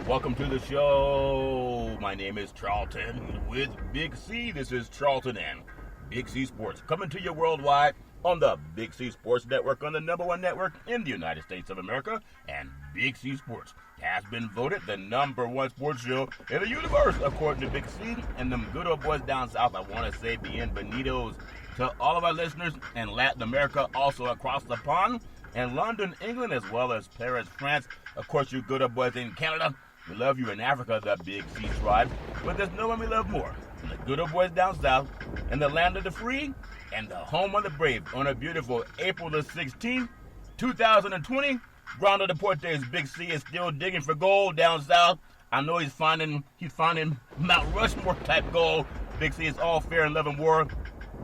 Welcome to the show. My name is Charlton with Big C. This is Charlton and Big C Sports coming to you worldwide on the Big C Sports Network, on the #1 network in the United States of America. And Big C Sports has been voted the #1 sports show in the universe, according to Big C. And them good old boys down south, I want to say bienvenidos to all of our listeners in Latin America, also across the pond, and London, England, as well as Paris, France. Of course, you good old boys in Canada. We love you in Africa, the Big C tribe. But there's no one we love more than the good old boys down south, in the land of the free and the home of the brave. On a beautiful April the 16th, 2020, Ground of Potus, Big C is still digging for gold down south. I know he's finding Mount Rushmore type gold. Big C is all fair and love and war.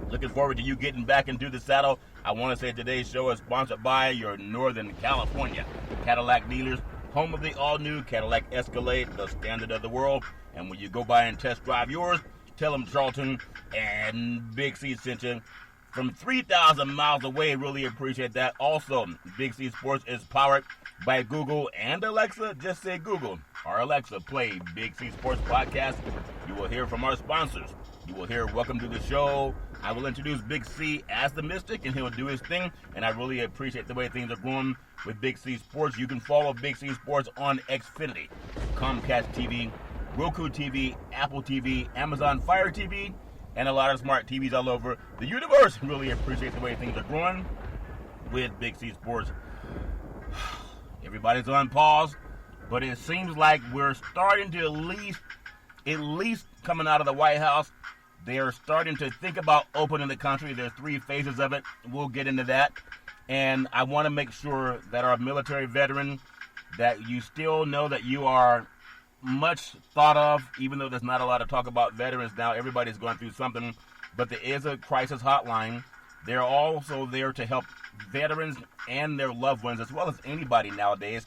Looking forward to you getting back into the saddle. I want to say today's show is sponsored by your Northern California Cadillac dealers, home of the all-new Cadillac Escalade, the standard of the world. And when you go by and test drive yours, tell them Charlton and Big C sent you from 3,000 miles away. Really appreciate that. Also, Big C Sports is powered by Google and Alexa. Just say Google or Alexa, play Big C Sports Podcast. You will hear from our sponsors. You will hear Welcome to the Show. I will introduce Big C as the Mystic, and he'll do his thing. And I really appreciate the way things are going with Big C Sports. You can follow Big C Sports on Xfinity, Comcast TV, Roku TV, Apple TV, Amazon Fire TV, and a lot of smart TVs all over the universe. Really appreciate the way things are growing with Big C Sports. Everybody's on pause, but it seems like we're starting to at least coming out of the White House, they're starting to think about opening the country. There's 3 phases of it. We'll get into that. And I want to make sure that our military veteran, that you still know that you are much thought of, even though there's not a lot of talk about veterans now. Everybody's going through something, but there is a crisis hotline. They're also there to help veterans and their loved ones, as well as anybody nowadays.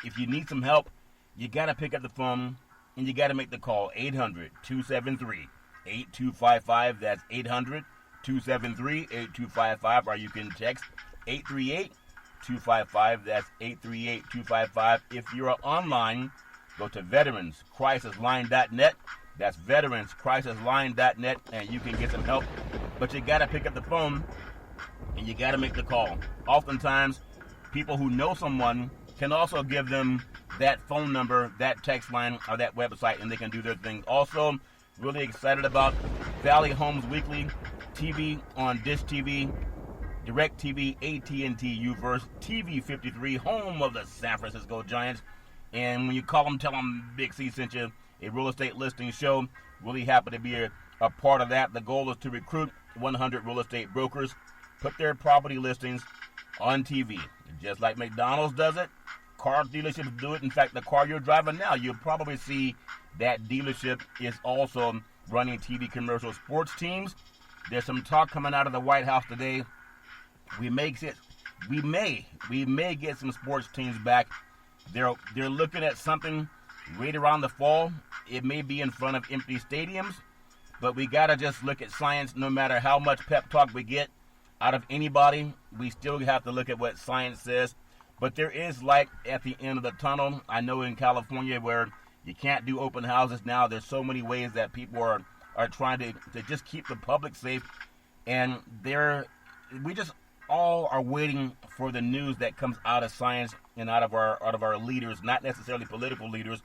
If you need some help, you got to pick up the phone and you got to make the call. 800-273-8255. That's 800-273-8255. Or you can text 838-255. That's 838-255. If you're online, go to veteranscrisisline.net. That's veteranscrisisline.net, and you can get some help. But you got to pick up the phone and you got to make the call. Oftentimes, people who know someone can also give them that phone number, that text line, or that website, and they can do their thing. Also, really excited about Valley Homes Weekly TV on Dish TV, Direct TV, AT&T Uverse, TV 53, home of the San Francisco Giants. And when you call them, tell them Big C sent you a real estate listing show. Really happy to be a part of that. The goal is to recruit 100 real estate brokers, put their property listings on TV. Just like McDonald's does it, car dealerships do it. In fact, the car you're driving now, you'll probably see that dealership is also running TV commercial. Sports teams, there's some talk coming out of the White House today. We may get some sports teams back. They're looking at something right around the fall. It may be in front of empty stadiums, but we got to just look at science. No matter how much pep talk we get out of anybody, we still have to look at what science says. But there is light at the end of the tunnel. I know in California where you can't do open houses now, there's so many ways that people are trying to just keep the public safe. And we just all are waiting for the news that comes out of science and out of our leaders, not necessarily political leaders.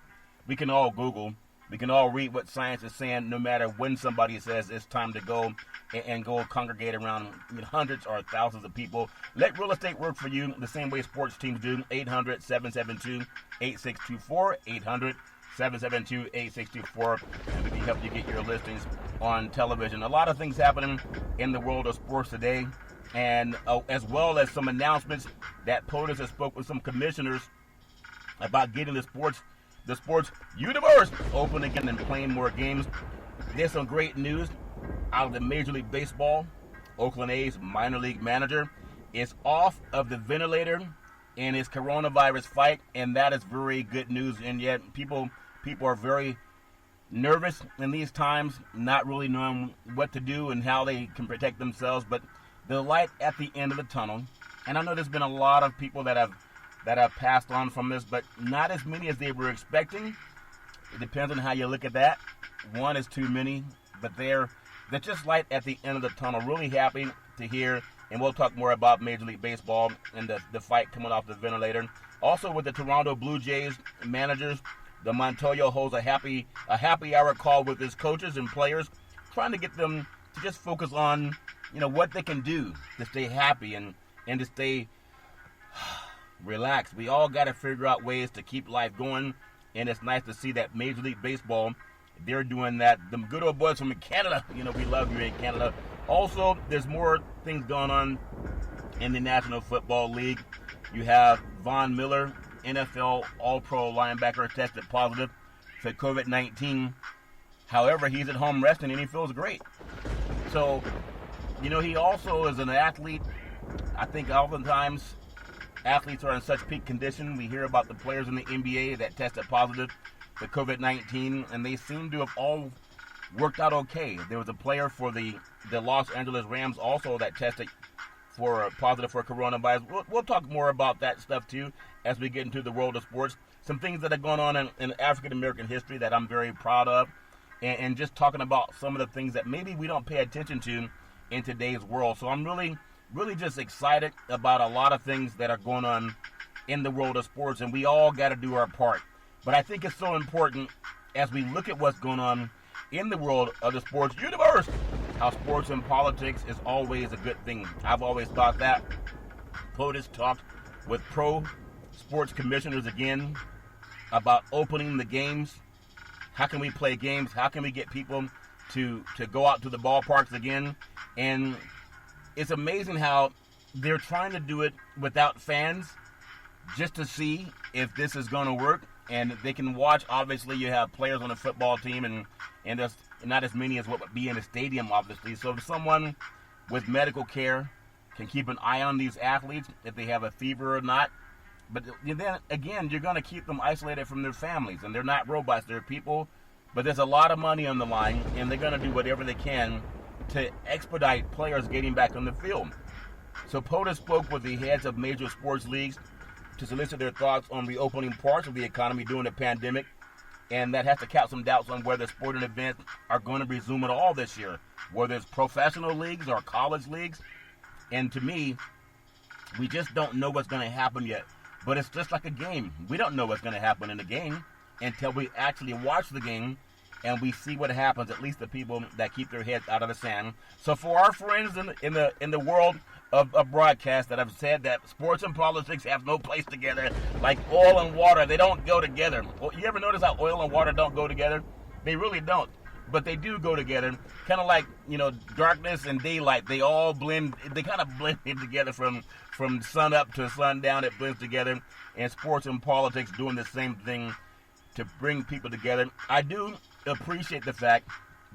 We can all Google. We can all read what science is saying, no matter when somebody says it's time to go and go congregate around hundreds or thousands of people. Let real estate work for you the same way sports teams do. 800-772-8624, 800-772-8624, and we can help you get your listings on television. A lot of things happening in the world of sports today, and as well as some announcements that Potus has spoke with some commissioners about getting the sports universe open again and playing more games. There's some great news out of the Major League Baseball. Oakland A's minor league manager is off of the ventilator in his coronavirus fight, and that is very good news. And yet people are very nervous in these times, not really knowing what to do and how they can protect themselves. But the light at the end of the tunnel, and I know there's been a lot of people that have that have passed on from this, but not as many as they were expecting. It depends on how you look at that. One is too many, but they're just light at the end of the tunnel. Really happy to hear, and we'll talk more about Major League Baseball and the fight coming off the ventilator. Also with the Toronto Blue Jays managers, the Montoya holds a happy hour call with his coaches and players, trying to get them to just focus on, what they can do to stay happy and to stay relaxed. We all got to figure out ways to keep life going, and it's nice to see that Major League Baseball, they're doing that. The good old boys from Canada, we love you in Canada. Also, there's more things going on in the National Football League. You have Von Miller, NFL All-Pro linebacker, tested positive for COVID-19. However, he's at home resting and he feels great. So, he also is an athlete. I think oftentimes athletes are in such peak condition. We hear about the players in the NBA that tested positive for COVID-19, and they seem to have all worked out okay. There was a player for the Los Angeles Rams also that tested positive for coronavirus. We'll talk more about that stuff too as we get into the world of sports. Some things that are going on in African American history that I'm very proud of, and just talking about some of the things that maybe we don't pay attention to in today's world. So I'm really just excited about a lot of things that are going on in the world of sports, and we all got to do our part. But I think it's so important as we look at what's going on in the world of the sports universe, how sports and politics is always a good thing. I've always thought that. Potus talked with pro sports commissioners again about opening the games. How can we play games? How can we get people to go out to the ballparks again? And it's amazing how they're trying to do it without fans just to see if this is going to work. And they can watch. Obviously, you have players on the football team, and there's not as many as what would be in a stadium, obviously. So if someone with medical care can keep an eye on these athletes, if they have a fever or not. But then, again, you're going to keep them isolated from their families. And they're not robots. They're people. But there's a lot of money on the line, and they're going to do whatever they can to expedite players getting back on the field. So POTUS spoke with the heads of major sports leagues to solicit their thoughts on reopening parts of the economy during the pandemic, and that has to cast some doubts on whether sporting events are going to resume at all this year, whether it's professional leagues or college leagues. And to me, we just don't know what's going to happen yet. But it's just like a game. We don't know what's going to happen in the game until we actually watch the game and we see what happens, at least the people that keep their heads out of the sand. So for our friends in the world of broadcast that have said that sports and politics have no place together, like oil and water, they don't go together. Well, you ever notice how oil and water don't go together? They really don't. But they do go together, kind of like, darkness and daylight. They all blend. They kind of blend in together from sun up to sundown. It blends together. And sports and politics doing the same thing to bring people together. I do appreciate the fact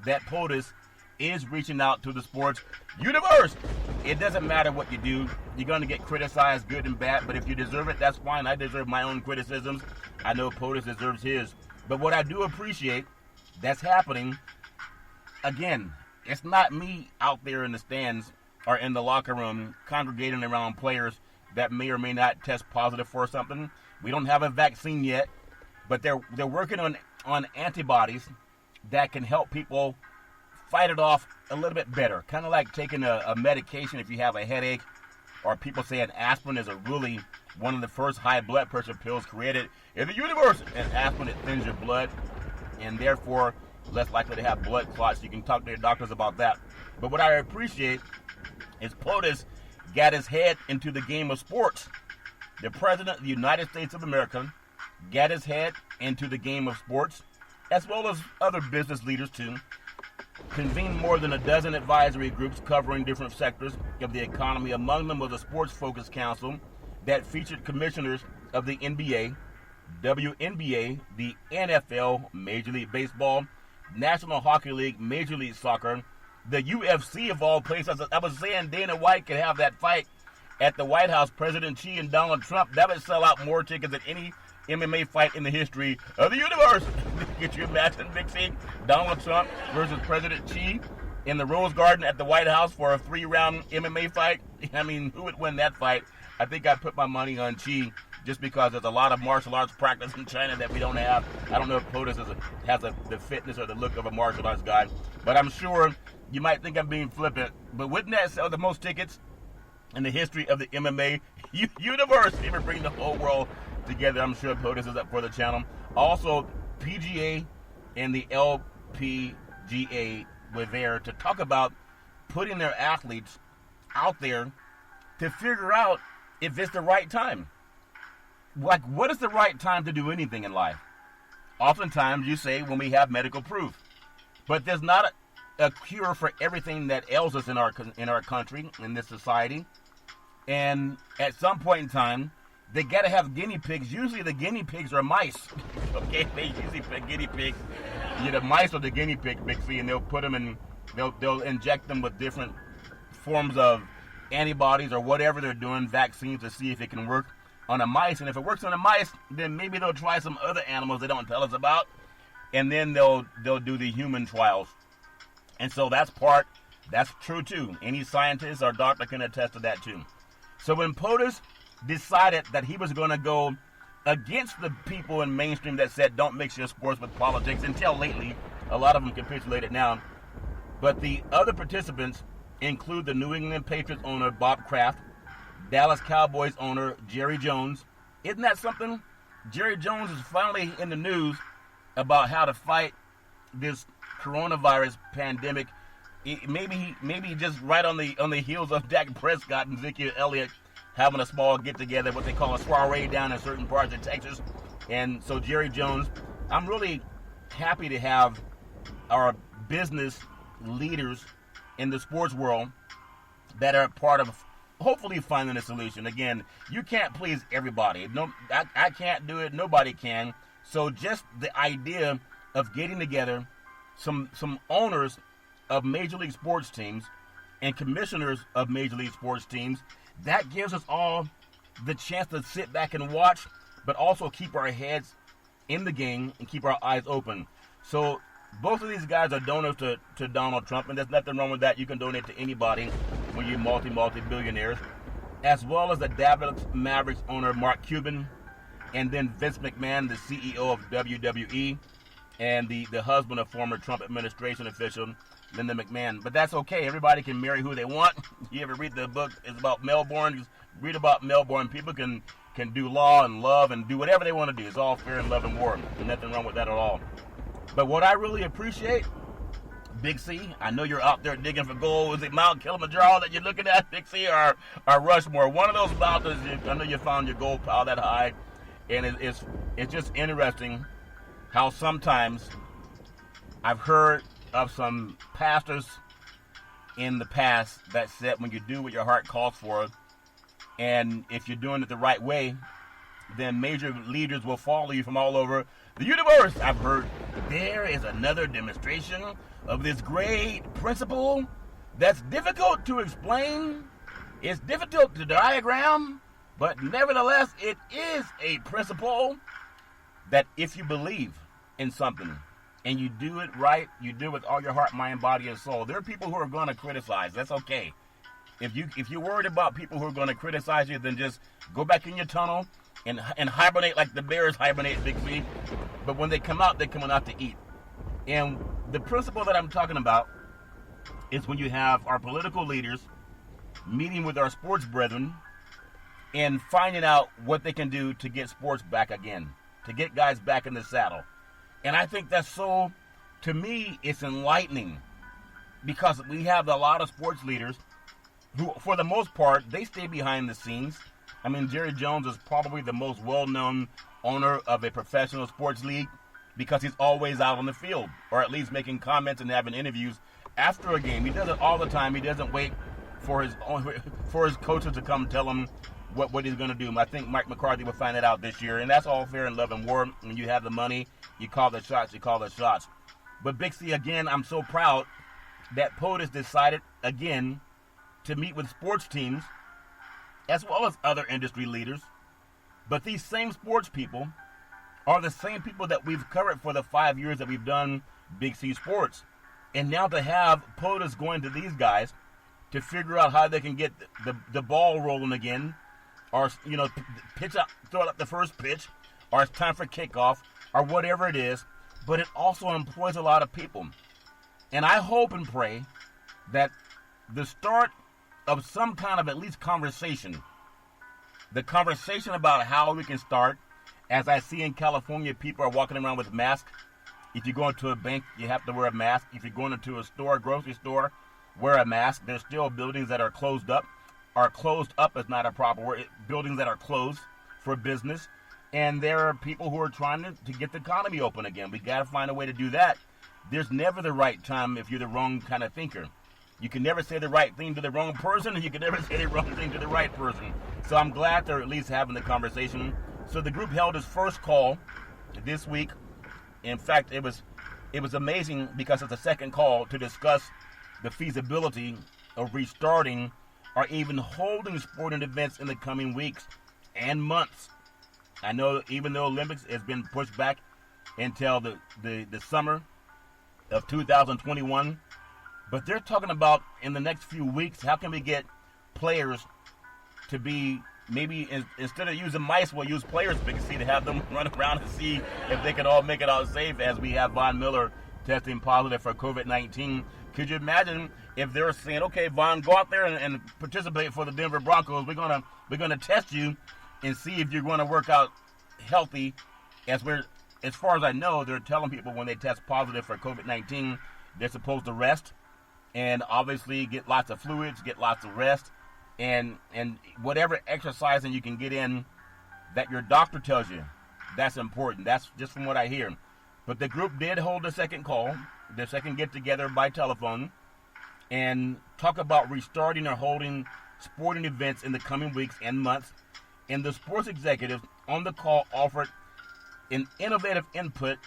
that POTUS is reaching out to the sports universe. It doesn't matter what you do. You're going to get criticized, good and bad. But if you deserve it, that's fine. I deserve my own criticisms. I know POTUS deserves his. But what I do appreciate that's happening, again, it's not me out there in the stands or in the locker room congregating around players that may or may not test positive for something. We don't have a vaccine yet, but they're working on antibodies that can help people fight it off a little bit better. Kind of like taking a medication if you have a headache, or people say an aspirin is one of the first high blood pressure pills created in the universe. And aspirin, it thins your blood, and therefore less likely to have blood clots. You can talk to your doctors about that. But what I appreciate is POTUS got his head into the game of sports. The President of the United States of America got his head into the game of sports, as well as other business leaders too. Convened more than a dozen advisory groups covering different sectors of the economy. Among them was a sports-focused council that featured commissioners of the NBA, WNBA, the NFL, Major League Baseball, National Hockey League, Major League Soccer, the UFC of all places. I was saying Dana White could have that fight at the White House, President Xi and Donald Trump. That would sell out more tickets than any MMA fight in the history of the universe. Could you imagine, Big C? Donald Trump versus President Xi in the Rose Garden at the White House for a 3-round MMA fight? I mean, who would win that fight? I think I'd put my money on Xi just because there's a lot of martial arts practice in China that we don't have. I don't know if Potus has the fitness or the look of a martial arts guy, but I'm sure you might think I'm being flippant. But wouldn't that sell the most tickets in the history of the MMA universe? Ever bring the whole world together? I'm sure Potus is up for the channel. Also, PGA and the LPGA were there to talk about putting their athletes out there to figure out if it's the right time. Like, what is the right time to do anything in life? Oftentimes you say when we have medical proof, but there's not a cure for everything that ails us in our country, in this society. And at some point in time, they got to have guinea pigs. Usually the guinea pigs are mice. Okay, they usually pick guinea pigs. The mice are the guinea pig, Big C, and they'll put them in. They'll inject them with different forms of antibodies or whatever they're doing, vaccines, to see if it can work on a mice. And if it works on a mice, then maybe they'll try some other animals they don't tell us about, and then they'll do the human trials. And so that's true too. Any scientist or doctor can attest to that too. So when POTUS decided that he was going to go against the people in mainstream that said don't mix your sports with politics, until lately, a lot of them capitulated now. But the other participants include the New England Patriots owner Bob Kraft, Dallas Cowboys owner Jerry Jones. Isn't that something? Jerry Jones is finally in the news about how to fight this coronavirus pandemic. Maybe just right on the heels of Dak Prescott and Ezekiel Elliott having a small get-together, what they call a soiree down in certain parts of Texas. And so Jerry Jones, I'm really happy to have our business leaders in the sports world that are part of hopefully finding a solution. Again, you can't please everybody. No, I can't do it. Nobody can. So just the idea of getting together some owners of Major League Sports teams and commissioners of Major League Sports teams, that gives us all the chance to sit back and watch, but also keep our heads in the game and keep our eyes open. So both of these guys are donors to Donald Trump, and there's nothing wrong with that. You can donate to anybody when you're multi-billionaires, as well as the Dallas Mavericks owner Mark Cuban, and then Vince McMahon, the CEO of WWE, and the husband of former Trump administration official Linda McMahon. But that's okay. Everybody can marry who they want. You ever read the book? It's about Melbourne. Just read about Melbourne. People can do law and love and do whatever they want to do. It's all fair in love and war. There's nothing wrong with that at all. But what I really appreciate, Big C, I know you're out there digging for gold. Is it Mount Kilimanjaro that you're looking at, Big C, or Rushmore? One of those mountains, I know you found your gold pile that high. And it's just interesting how sometimes I've heard of some pastors in the past that said when you do what your heart calls for, and if you're doing it the right way, then major leaders will follow you from all over the universe. I've heard there is another demonstration of this great principle that's difficult to explain. It's difficult to diagram, but nevertheless, it is a principle that if you believe in something and you do it right, you do it with all your heart, mind, body, and soul. There are people who are going to criticize. That's okay. If you're worried about people who are going to criticize you, then just go back in your tunnel and hibernate like the bears hibernate, Big C. But when they come out, they're coming out to eat. And the principle that I'm talking about is when you have our political leaders meeting with our sports brethren and finding out what they can do to get sports back again, to get guys back in the saddle. And I think that's so, to me, it's enlightening, because we have a lot of sports leaders who, for the most part, they stay behind the scenes. I mean, Jerry Jones is probably the most well-known owner of a professional sports league because he's always out on the field, or at least making comments and having interviews after a game. He does it all the time. He doesn't wait for his coaches to come tell him what he's going to do. I think Mike McCarthy will find it out this year, and that's all fair in love and war. When you have the money, you call the shots, But Big C, again, I'm so proud that POTUS decided, again, to meet with sports teams as well as other industry leaders. But these same sports people are the same people that we've covered for the 5 years that we've done Big C Sports. And now to have POTUS going to these guys to figure out how they can get the ball rolling again, or pitch out, throw out the first pitch, or it's time for kickoff, or whatever it is. But it also employs a lot of people, and I hope and pray that the start of some kind of at least conversation, the conversation about how we can start, as I see in California, people are walking around with masks. If you go into a bank, you have to wear a mask. If you're going into a store, grocery store, wear a mask. There's still buildings that are closed up. Closed up is not a proper word. Buildings that are closed for business. And there are people who are trying to get the economy open again. We got to find a way to do that. There's never the right time if you're the wrong kind of thinker. You can never say the right thing to the wrong person, and you can never say the wrong thing to the right person. So I'm glad they're at least having the conversation. So the group held its first call this week. In fact, it was amazing because it's a second call to discuss the feasibility of restarting or even holding sporting events in the coming weeks and months. I know even the Olympics has been pushed back until the summer of 2021, but they're talking about in the next few weeks, how can we get players to be, maybe instead of using mice, we'll use players, Big C, to have them run around and see if they can all make it out safe, as we have Von Miller testing positive for COVID-19. Could you imagine if they were saying, okay, Von, go out there and participate for the Denver Broncos. We're gonna test you and see if you're going to work out healthy. As far as I know, they're telling people when they test positive for COVID-19, they're supposed to rest and obviously get lots of fluids, get lots of rest. And whatever exercising you can get in that your doctor tells you, that's important. That's just from what I hear. But the group did hold a second call, their second get-together by telephone, and talk about restarting or holding sporting events in the coming weeks and months. And the sports executives on the call offered an innovative input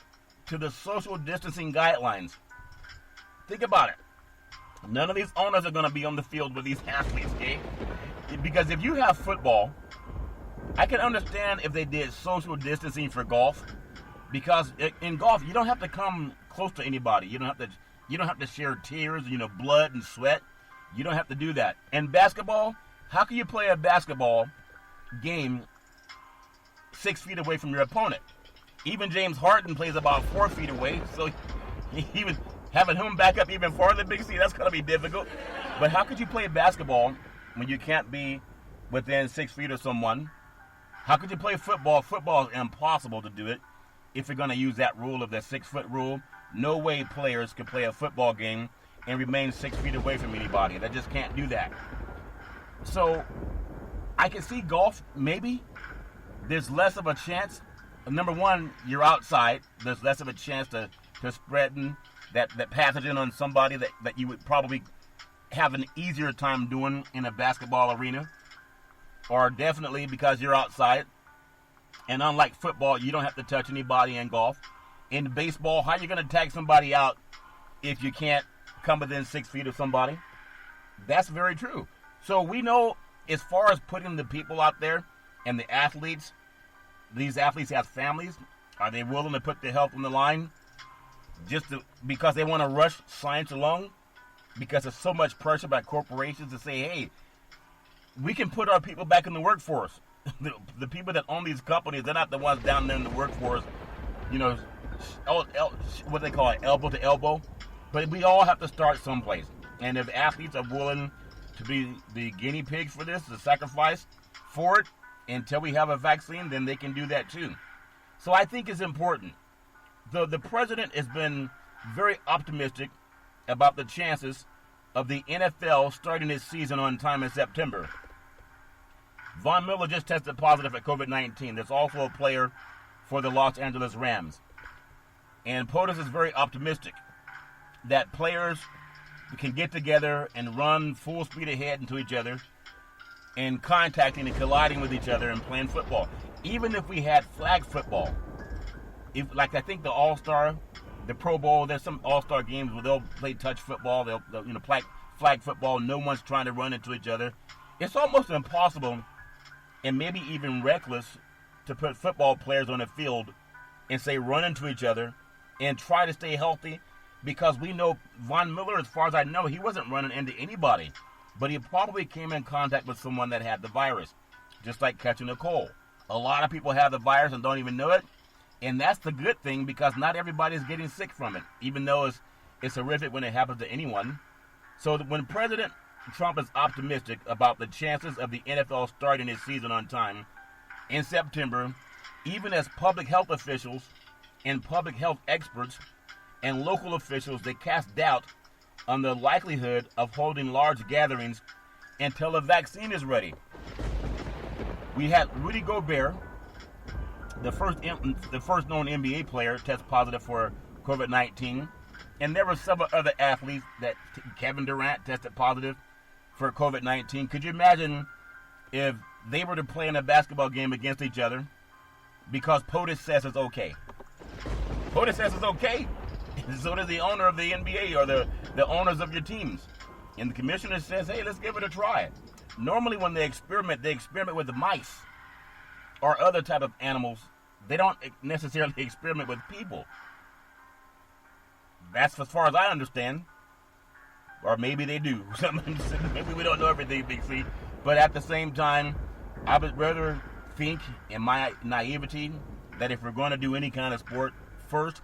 to the social distancing guidelines. Think about it. None of these owners are going to be on the field with these athletes, okay? Because if you have football, I can understand if they did social distancing for golf, because in golf you don't have to come close to anybody. You don't have to share tears, blood and sweat. You don't have to do that. And basketball, how can you play a basketball game 6 feet away from your opponent? Even James Harden plays about 4 feet away, so he was having him back up even farther, Big C, that's going to be difficult. But how could you play basketball when you can't be within 6 feet of someone? How could you play football? Football is impossible to do it if you're going to use that rule of the 6-foot rule. No way players can play a football game and remain 6 feet away from anybody. They just can't do that. So I can see golf, maybe. There's less of a chance. Number one, you're outside. There's less of a chance to spreading that pathogen on somebody that you would probably have an easier time doing in a basketball arena. Or definitely because you're outside. And unlike football, you don't have to touch anybody in golf. In baseball, how are you going to tag somebody out if you can't come within 6 feet of somebody? That's very true. So we know, as far as putting the people out there and the athletes, these athletes have families. Are they willing to put their health on the line because they want to rush science along? Because there's so much pressure by corporations to say, hey, we can put our people back in the workforce. The people that own these companies, they're not the ones down there in the workforce, what they call it, elbow to elbow. But we all have to start someplace. And if athletes are willing to be the guinea pigs for this, the sacrifice for it, until we have a vaccine, then they can do that too. So I think it's important. The president has been very optimistic about the chances of the NFL starting its season on time in September. Von Miller just tested positive for COVID-19. There's also a player for the Los Angeles Rams. And Potus is very optimistic that players can get together and run full speed ahead into each other and contacting and colliding with each other and playing football. Even if we had flag football, I think the All-Star, the Pro Bowl, there's some All-Star games where they'll play touch football, they'll flag football, no one's trying to run into each other. It's almost impossible and maybe even reckless to put football players on the field and say run into each other and try to stay healthy, because we know Von Miller, as far as I know, he wasn't running into anybody, but he probably came in contact with someone that had the virus. just like catching a cold. A lot of people have the virus and don't even know it. And that's the good thing, because not everybody's getting sick from it, even though it's horrific when it happens to anyone. So when President Trump is optimistic about the chances of the NFL starting its season on time in September, even as public health officials and public health experts and local officials, they cast doubt on the likelihood of holding large gatherings until a vaccine is ready. We had Rudy Gobert, the first known NBA player, test positive for COVID-19, and there were several other athletes that Kevin Durant tested positive for COVID-19. Could you imagine if they were to play in a basketball game against each other because Potus says it's okay? Potus says it's okay. So does the owner of the NBA or the owners of your teams. And the commissioner says, hey, let's give it a try. Normally when they experiment with the mice or other type of animals. They don't necessarily experiment with people. That's as far as I understand. Or maybe they do. Maybe we don't know everything, Big C. But at the same time, I would rather think, in my naivety, that if we're going to do any kind of sport, first,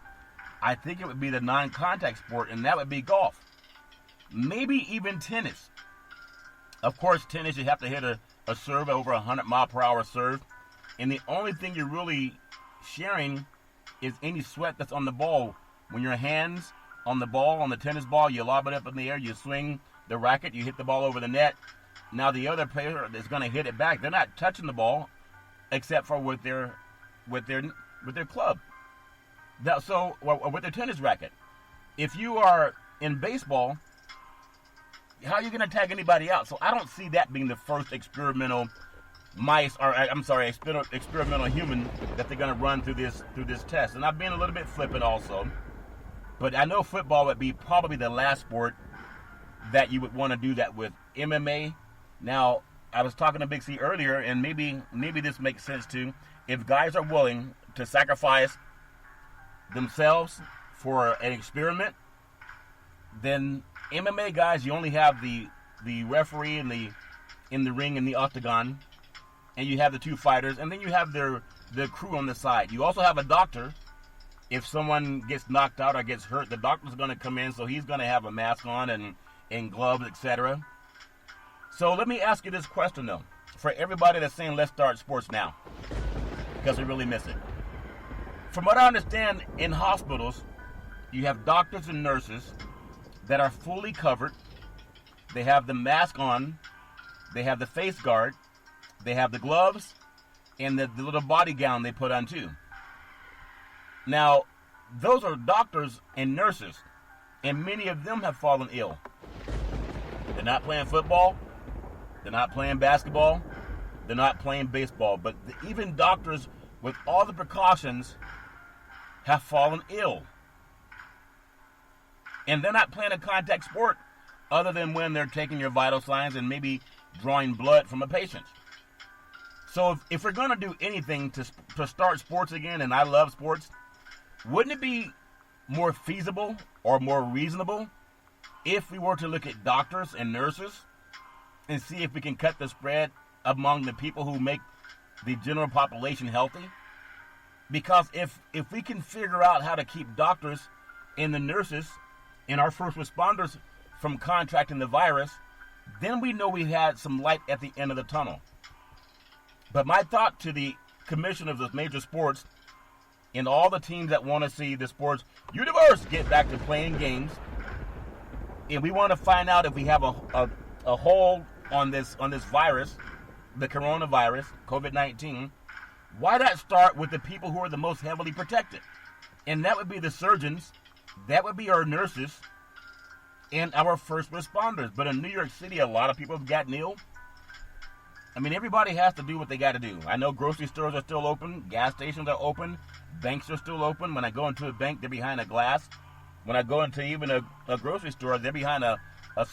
I think it would be the non-contact sport, and that would be golf. Maybe even tennis. Of course, tennis, you have to hit a serve over 100-mile-per-hour serve. And the only thing you're really sharing is any sweat that's on the ball. When your hands on the ball, on the tennis ball, you lob it up in the air, you swing the racket, you hit the ball over the net. Now the other player is going to hit it back. They're not touching the ball except for with their club. So with their tennis racket. If you are in baseball, how are you going to tag anybody out? So I don't see that being the first experimental experimental human that they're going to run through this test. And I've been a little bit flippant also, but I know football would be probably the last sport that you would want to do that with. MMA. Now, I was talking to Big C earlier, and maybe this makes sense too. If guys are willing to sacrifice themselves for an experiment, then MMA guys, you only have the referee in the ring in the octagon, and you have the two fighters, and then you have the crew on the side. You also have a doctor. If someone gets knocked out or gets hurt, the doctor's going to come in, so he's going to have a mask on and gloves, etc. So let me ask you this question, though. For everybody that's saying, let's start sports now, because we really miss it. From what I understand, in hospitals, you have doctors and nurses that are fully covered. They have the mask on. They have the face guard. They have the gloves and the little body gown they put on too. Now, those are doctors and nurses, and many of them have fallen ill. They're not playing football. They're not playing basketball. They're not playing baseball. But even doctors, with all the precautions, have fallen ill. And they're not playing a contact sport other than when they're taking your vital signs and maybe drawing blood from a patient. So if we're going to do anything to start sports again, and I love sports, wouldn't it be more feasible or more reasonable if we were to look at doctors and nurses and see if we can cut the spread among the people who make the general population healthy? Because if we can figure out how to keep doctors and the nurses and our first responders from contracting the virus, then we know we had some light at the end of the tunnel. But my thought to the commission of the major sports and all the teams that want to see the sports universe get back to playing games, and we want to find out if we have a hold on this virus, the coronavirus, COVID-19, why not start with the people who are the most heavily protected? And that would be the surgeons, that would be our nurses, and our first responders. But in New York City, a lot of people have gotten ill. I mean, everybody has to do what they got to do. I know grocery stores are still open, gas stations are open, banks are still open. When I go into a bank, they're behind a glass. When I go into even a grocery store, they're behind a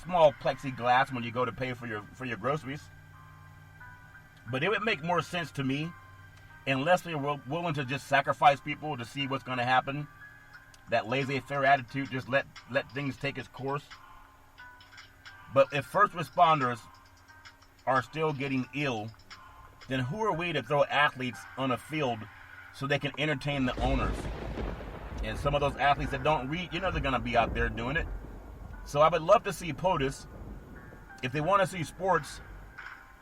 small plexiglass when you go to pay for your groceries. But it would make more sense to me, unless they're willing to just sacrifice people to see what's going to happen. That laissez-faire attitude, just let things take its course. But if first responders are still getting ill then who are we to throw athletes on a field so they can entertain the owners? And some of those athletes that don't read, they're going to be out there doing it. So I would love to see Potus. If they want to see sports,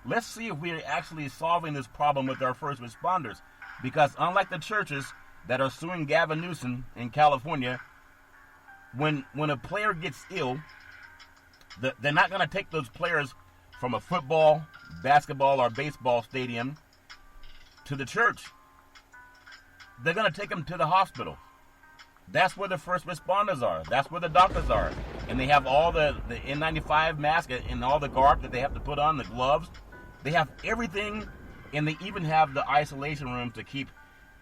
let's see if we're actually solving this problem with our first responders. Because unlike the churches that are suing Gavin Newsom in California, when a player gets ill, they're not going to take those players from a football, basketball, or baseball stadium to the church. They're going to take them to the hospital. That's where the first responders are. That's where the doctors are. And they have all the N95 mask and all the garb that they have to put on, the gloves. They have everything, and they even have the isolation rooms to keep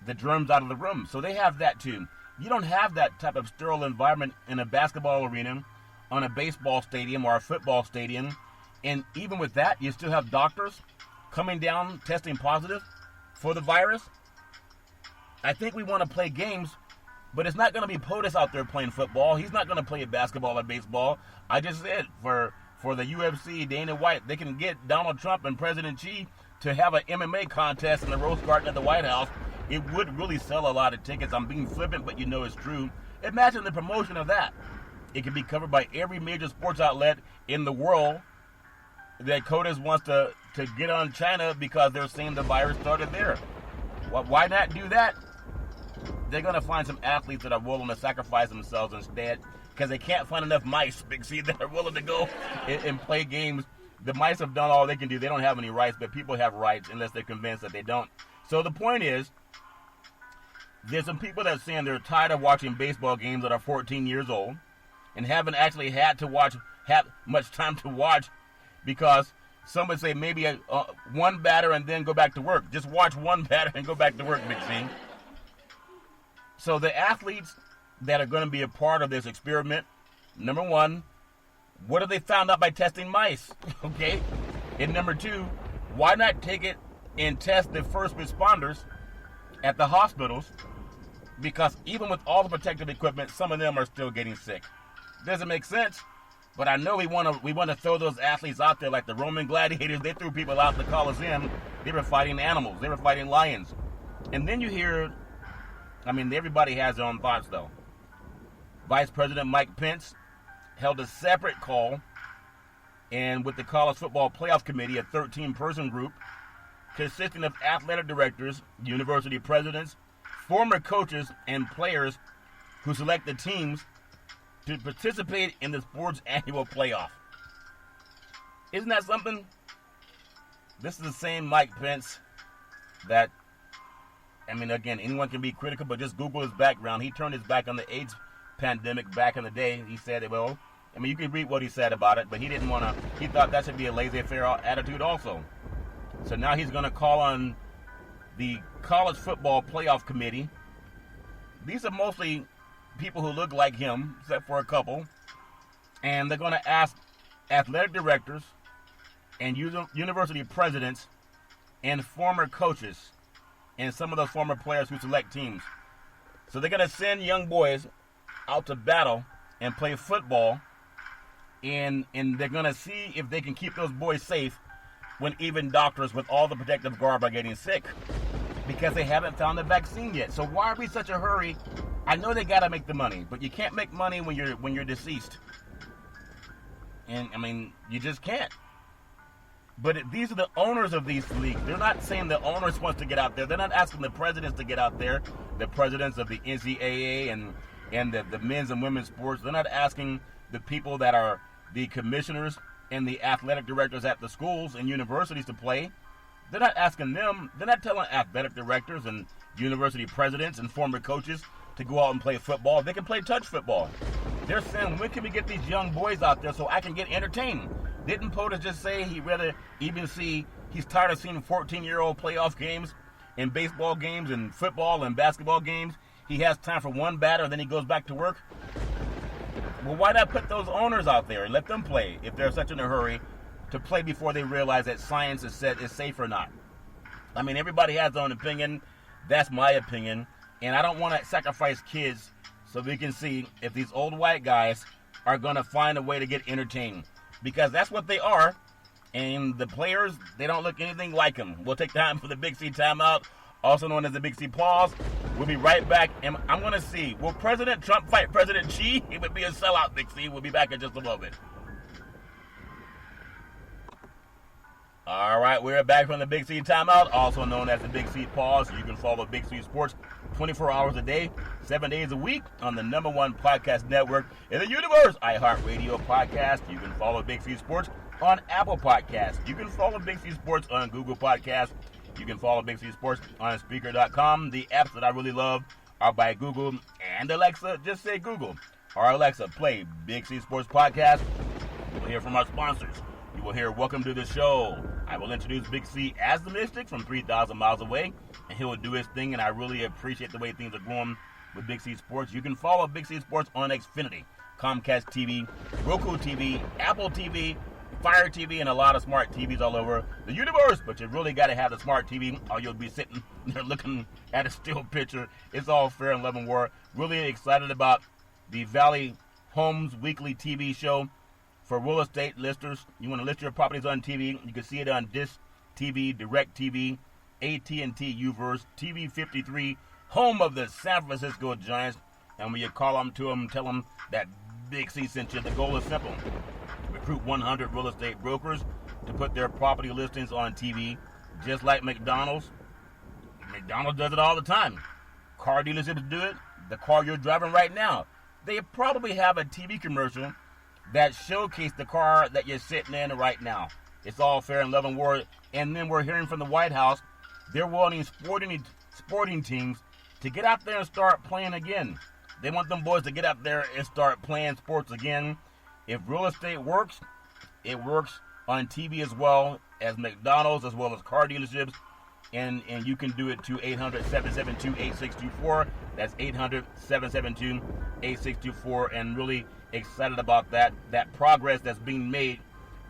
the germs out of the room. So they have that too. You don't have that type of sterile environment in a basketball arena, on a baseball stadium, or a football stadium. And even with that, you still have doctors coming down testing positive for the virus. I think we want to play games, but it's not going to be Potus out there playing football. He's not going to play basketball or baseball. I just said for the UFC, Dana White, they can get Donald Trump and President Xi to have an MMA contest in the Rose Garden at the White House. It would really sell a lot of tickets. I'm being flippant, but it's true. Imagine the promotion of that. It can be covered by every major sports outlet in the world. That Potus wants to get on China because they're saying the virus started there. Why not do that? They're going to find some athletes that are willing to sacrifice themselves instead, because they can't find enough mice, Big C, that are willing to go and play games. The mice have done all they can do. They don't have any rights, but people have rights unless they're convinced that they don't. So the point is, there's some people that are saying they're tired of watching baseball games that are 14 years old and haven't actually have much time to watch, because some would say maybe one batter and then go back to work. Just watch one batter and go back to work, Big C. So the athletes that are going to be a part of this experiment, number one, what have they found out by testing mice? Okay? And number two, why not take it and test the first responders at the hospitals? Because even with all the protective equipment, some of them are still getting sick. Doesn't make sense. But I know we want to throw those athletes out there like the Roman gladiators. They threw people out the Colosseum. They were fighting animals. They were fighting lions. And then you hear, everybody has their own thoughts, though. Vice President Mike Pence held a separate call, and with the College Football Playoff Committee, a 13-person group consisting of athletic directors, university presidents, former coaches, and players who select the teams to participate in the sport's annual playoff. Isn't that something? This is the same Mike Pence that, again, anyone can be critical, but just Google his background. He turned his back on the AIDS pandemic back in the day. He said, you can read what he said about it, but he thought that should be a laissez-faire attitude also. So now he's going to call on the College Football Playoff Committee. These are mostly people who look like him, except for a couple. And they're going to ask athletic directors and university presidents and former coaches and some of those former players who select teams. So they're going to send young boys out to battle and play football, and they're going to see if they can keep those boys safe when even doctors with all the protective garb are getting sick, because they haven't found the vaccine yet. So why are we in such a hurry? I know they got to make the money, but you can't make money when you're deceased. And you just can't. But these are the owners of these leagues. They're not saying the owners wants to get out there. They're not asking the presidents to get out there, the presidents of the NCAA and the men's and women's sports. They're not asking the people that are the commissioners and the athletic directors at the schools and universities to play. They're not asking them. They're not telling athletic directors and university presidents and former coaches to go out and play football. They can play touch football. They're saying, when can we get these young boys out there so I can get entertained? Didn't Potus just say he'd rather even he's tired of seeing 14-year-old playoff games and baseball games and football and basketball games? He has time for one batter and then he goes back to work? Well, why not put those owners out there and let them play if they're such in a hurry to play before they realize that science is safe or not? Everybody has their own opinion. That's my opinion. And I don't want to sacrifice kids so we can see if these old white guys are going to find a way to get entertained. Because that's what they are. And the players, they don't look anything like him. We'll take time for the Big C timeout, also known as the Big C pause. We'll be right back, and I'm going to see, will President Trump fight President Xi? It would be a sellout, Big C. We'll be back in just a moment. All right, we're back from the Big C timeout, also known as the Big C pause. You can follow Big C Sports 24 hours a day, 7 days a week on the #1 podcast network in the universe, iHeartRadio podcast. You can follow Big C Sports on Apple Podcasts. You can follow Big C Sports on Google Podcasts. You can follow Big C Sports on Speaker.com. The apps that I really love are by Google and Alexa. Just say Google or Alexa, play Big C Sports Podcast. We'll hear from our sponsors. You will hear Welcome to the Show. I will introduce Big C as the Mystic from 3,000 miles away, and he will do his thing, and I really appreciate the way things are going with Big C Sports. You can follow Big C Sports on Xfinity, Comcast TV, Roku TV, Apple TV, Fire TV, and a lot of smart TVs all over the universe. But you really got to have the smart TV, or you'll be sitting there looking at a still picture. It's all fair and love and war. Really excited about the Valley Homes Weekly TV show for real estate listers. You want to list your properties on TV, you can see it on Dish TV, Direct TV, AT&T Uverse, TV 53, home of the San Francisco Giants. And when you call them to them, tell them that Big C sent you. The goal is simple. Recruit 100 real estate brokers to put their property listings on TV, just like McDonald's. McDonald's does it all the time. Car dealerships do it. The car you're driving right now, they probably have a TV commercial that showcases the car that you're sitting in right now. It's all fair and love and war. And then we're hearing from the White House, they're wanting sporting teams to get out there and start playing again. They want them boys to get out there and start playing sports again. If real estate works, it works on TV as well as McDonald's, as well as car dealerships. And you can do it to 800-772-8624. That's 800-772-8624. And really excited about that progress that's being made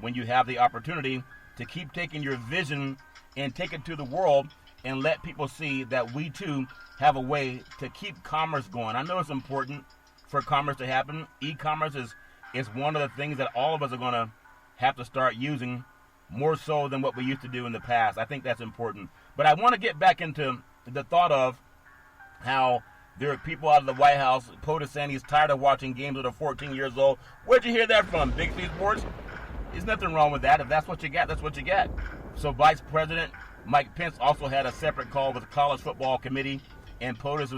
when you have the opportunity to keep taking your vision and take it to the world and let people see that we too have a way to keep commerce going. I know it's important for commerce to happen. E-commerce is one of the things that all of us are going to have to start using more so than what we used to do in the past. I think that's important. But I want to get back into the thought of how there are people out of the White House. Potus saying he's tired of watching games that are 14 years old. Where'd you hear that from? Big C Sports? There's nothing wrong with that. If that's what you got, that's what you got. So Vice President Mike Pence also had a separate call with the College Football Committee, and Potus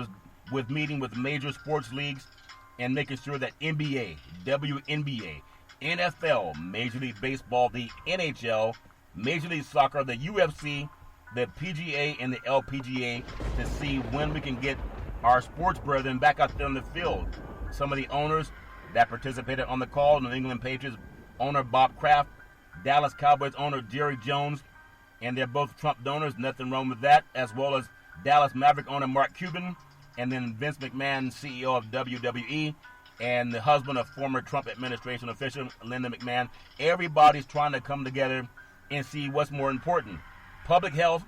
was meeting with major sports leagues and making sure that NBA, WNBA, NFL, Major League Baseball, the NHL, Major League Soccer, the UFC, the PGA, and the LPGA to see when we can get our sports brethren back out there on the field. Some of the owners that participated on the call, New England Patriots owner Bob Kraft, Dallas Cowboys owner Jerry Jones, and they're both Trump donors, nothing wrong with that, as well as Dallas Maverick owner Mark Cuban, and then Vince McMahon, CEO of WWE, and the husband of former Trump administration official Linda McMahon. Everybody's trying to come together and see what's more important, public health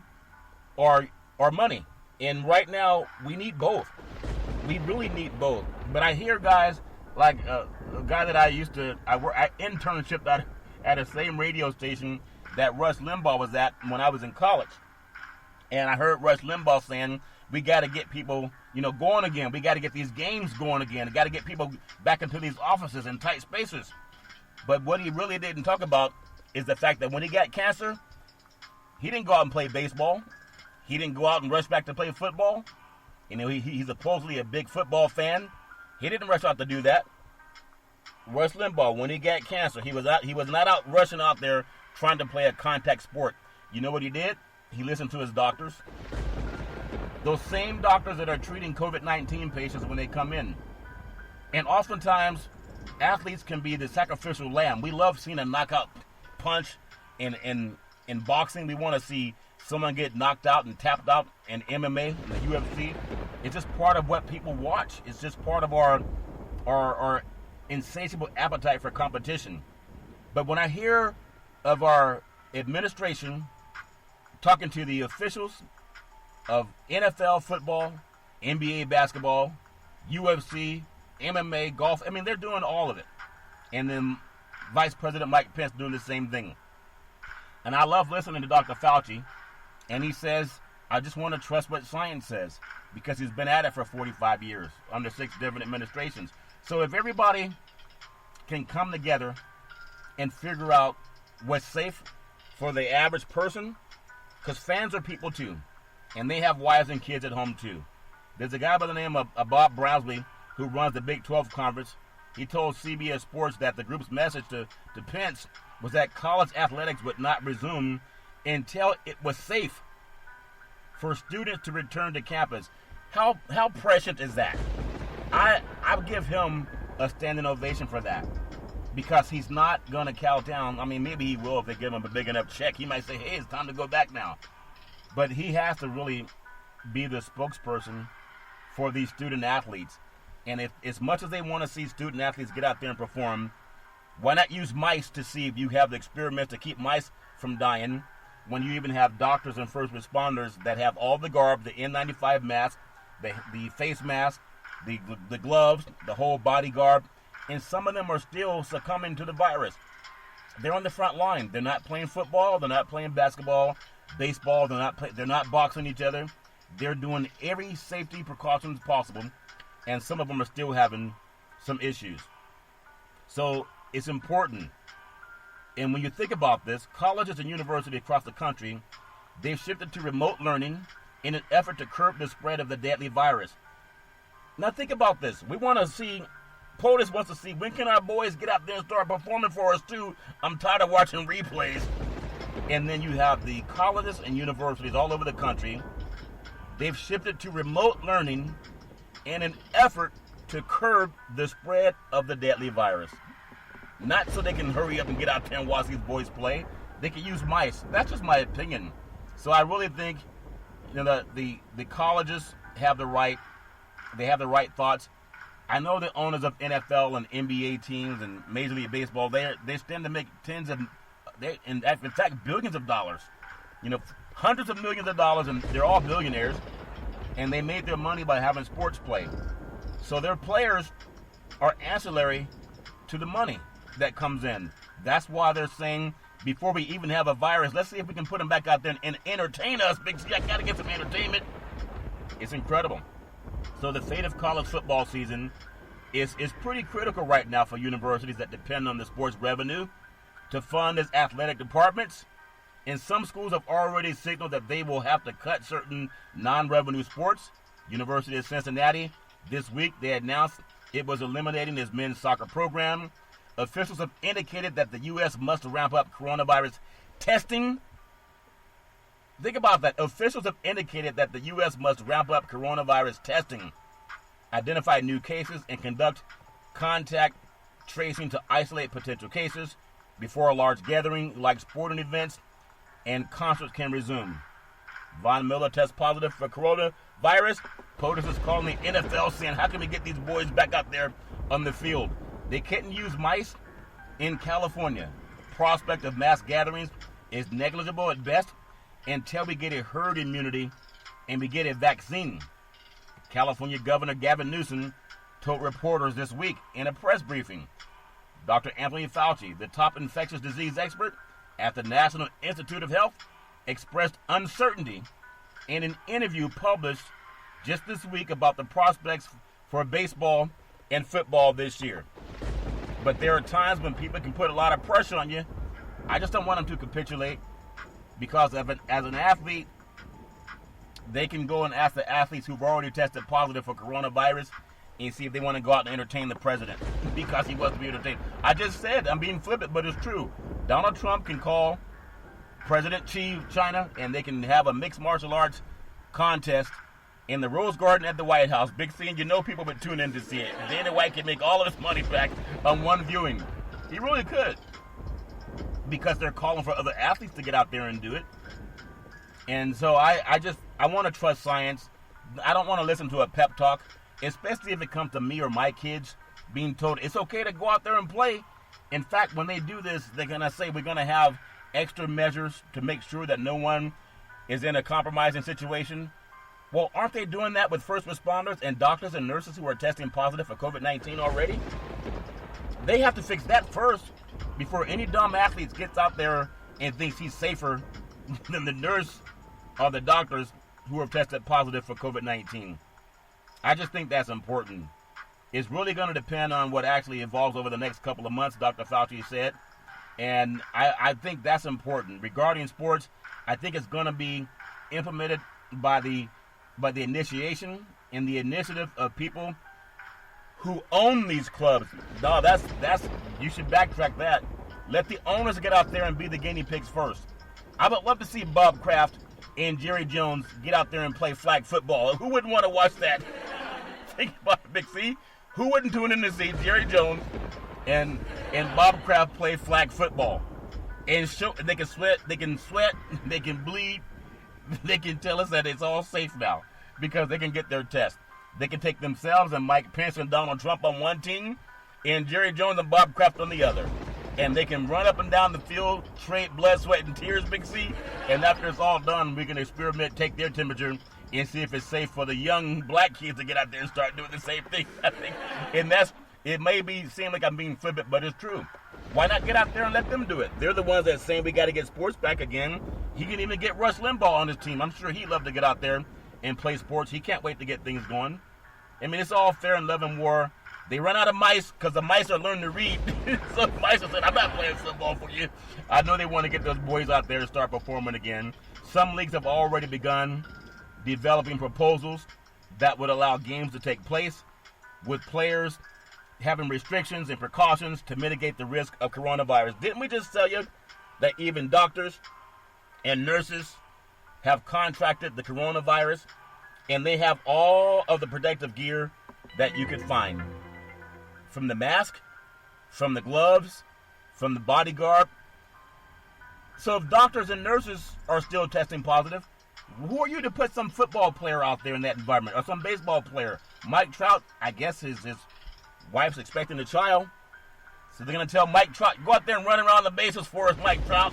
or money. And right now, we need both. We really need both. But I hear guys like a guy that I internshiped at the same radio station that Rush Limbaugh was at when I was in college. And I heard Rush Limbaugh saying, we got to get people, going again. We got to get these games going again. We got to get people back into these offices in tight spaces. But what he really didn't talk about is the fact that when he got cancer, he didn't go out and play baseball. He didn't go out and rush back to play football. He's supposedly a big football fan. He didn't rush out to do that. Rush Limbaugh, when he got cancer, he was not out rushing out there trying to play a contact sport. You know what he did? He listened to his doctors. Those same doctors that are treating COVID-19 patients when they come in. And oftentimes, athletes can be the sacrificial lamb. We love seeing a knockout punch in boxing. We want to see someone get knocked out and tapped out in MMA, in the UFC. It's just part of what people watch. It's just part of our insatiable appetite for competition. But when I hear of our administration talking to the officials of NFL football, NBA basketball, UFC, MMA, golf, they're doing all of it. And then Vice President Mike Pence doing the same thing. And I love listening to Dr. Fauci, and he says, I just want to trust what science says, because he's been at it for 45 years under 6 different administrations. So if everybody can come together and figure out what's safe for the average person, because fans are people too, and they have wives and kids at home too. There's a guy by the name of Bob Browsley who runs the Big 12 Conference. He told CBS Sports that the group's message to Pence was that college athletics would not resume until it was safe for students to return to campus. How prescient is that? I'll give him a standing ovation for that, because he's not going to cow down. I mean, maybe he will if they give him a big enough check. He might say, hey, it's time to go back now. But he has to really be the spokesperson for these student athletes. And if, as much as they want to see student athletes get out there and perform, why not use mice to see if you have the experiments to keep mice from dying, when you even have doctors and first responders that have all the garb, the N95 mask, the face mask, the gloves, the whole body garb, and some of them are still succumbing to the virus. They're on the front line. They're not playing football. They're not playing basketball, baseball. They're not boxing each other. They're doing every safety precautions possible, and some of them are still having some issues. So it's important. And when you think about this, colleges and universities across the country, they've shifted to remote learning in an effort to curb the spread of the deadly virus. Now think about this. We want to see, Potus wants to see, when can our boys get out there and start performing for us too? I'm tired of watching replays. And then you have the colleges and universities all over the country. They've shifted to remote learning in an effort to curb the spread of the deadly virus. Not so they can hurry up and get out there and watch these boys play. They can use mice. That's just my opinion. So I really think, you know, the colleges have the right. They have the right thoughts. I know the owners of NFL and NBA teams and Major League Baseball, they stand to make in fact billions of dollars. You know, hundreds of millions of dollars, and they're all billionaires. And they made their money by having sports play. So their players are ancillary to the money that comes in. That's why they're saying, before we even have a virus, let's see if we can put them back out there and entertain us. Big C, I got to get some entertainment. It's incredible. So the fate of college football season is pretty critical right now for universities that depend on the sports revenue to fund its athletic departments. And some schools have already signaled that they will have to cut certain non-revenue sports. University of Cincinnati, this week, they announced it was eliminating its men's soccer program. Officials have indicated that the U.S. must ramp up coronavirus testing. Think about that. Officials have indicated that the U.S. must ramp up coronavirus testing, identify new cases, and conduct contact tracing to isolate potential cases before a large gathering like sporting events and concerts can resume. Von Miller tests positive for coronavirus. Potus is calling the NFL, saying, how can we get these boys back out there on the field? They couldn't use mice in California. Prospect of mass gatherings is negligible at best until we get a herd immunity and we get a vaccine. California Governor Gavin Newsom told reporters this week in a press briefing. Dr. Anthony Fauci, the top infectious disease expert at the National Institute of Health, expressed uncertainty in an interview published just this week about the prospects for baseball and football this year. But there are times when people can put a lot of pressure on you. I just don't want them to capitulate, because as an athlete, they can go and ask the athletes who've already tested positive for coronavirus and see if they want to go out and entertain the president because he wants to be entertained. I just said, I'm being flippant, but it's true. Donald Trump can call President Xi of China, and they can have a mixed martial arts contest in the Rose Garden at the White House. Big scene, you know people would tune in to see it. Dana White can make all of his money back on one viewing. He really could, because they're calling for other athletes to get out there and do it. And so I want to trust science. I don't want to listen to a pep talk, especially if it comes to me or my kids being told it's okay to go out there and play. In fact, when they do this, they're going to say we're going to have extra measures to make sure that no one is in a compromising situation. Well, aren't they doing that with first responders and doctors and nurses who are testing positive for COVID-19 already? They have to fix that first before any dumb athletes gets out there and thinks he's safer than the nurse or the doctors who have tested positive for COVID-19. I just think that's important. It's really going to depend on what actually evolves over the next couple of months, Dr. Fauci said. And I think that's important. Regarding sports, I think it's going to be implemented by the initiation and the initiative of people who own these clubs. No, that's you should backtrack that. Let the owners get out there and be the guinea pigs first. I would love to see Bob Kraft and Jerry Jones get out there and play flag football. Who wouldn't want to watch that? Think about it, Big C. Who wouldn't tune in to see Jerry Jones and Bob Kraft play flag football? And show they can sweat, they can bleed, they can tell us that it's all safe now because they can get their test. They can take themselves and Mike Pence and Donald Trump on one team and Jerry Jones and Bob Kraft on the other. And they can run up and down the field, trade blood, sweat, and tears, Big C. And after it's all done, we can experiment, take their temperature, and see if it's safe for the young black kids to get out there and start doing the same thing. I think, and it may seem like I'm being flippant, but it's true. Why not get out there and let them do it? They're the ones that saying we got to get sports back again. He can even get Rush Limbaugh on his team. I'm sure he'd love to get out there and play sports. He can't wait to get things going. I mean, it's all fair in love and war. They run out of mice because the mice are learning to read. So the mice said, I'm not playing football for you. I know they want to get those boys out there and start performing again. Some leagues have already begun developing proposals that would allow games to take place with players having restrictions and precautions to mitigate the risk of coronavirus. Didn't we just tell you that even doctors and nurses have contracted the coronavirus and they have all of the protective gear that you could find? From the mask, from the gloves, from the bodyguard. So if doctors and nurses are still testing positive, who are you to put some football player out there in that environment or some baseball player? Mike Trout, I guess his wife's expecting a child. So they're going to tell Mike Trout, go out there and run around the bases for us, Mike Trout,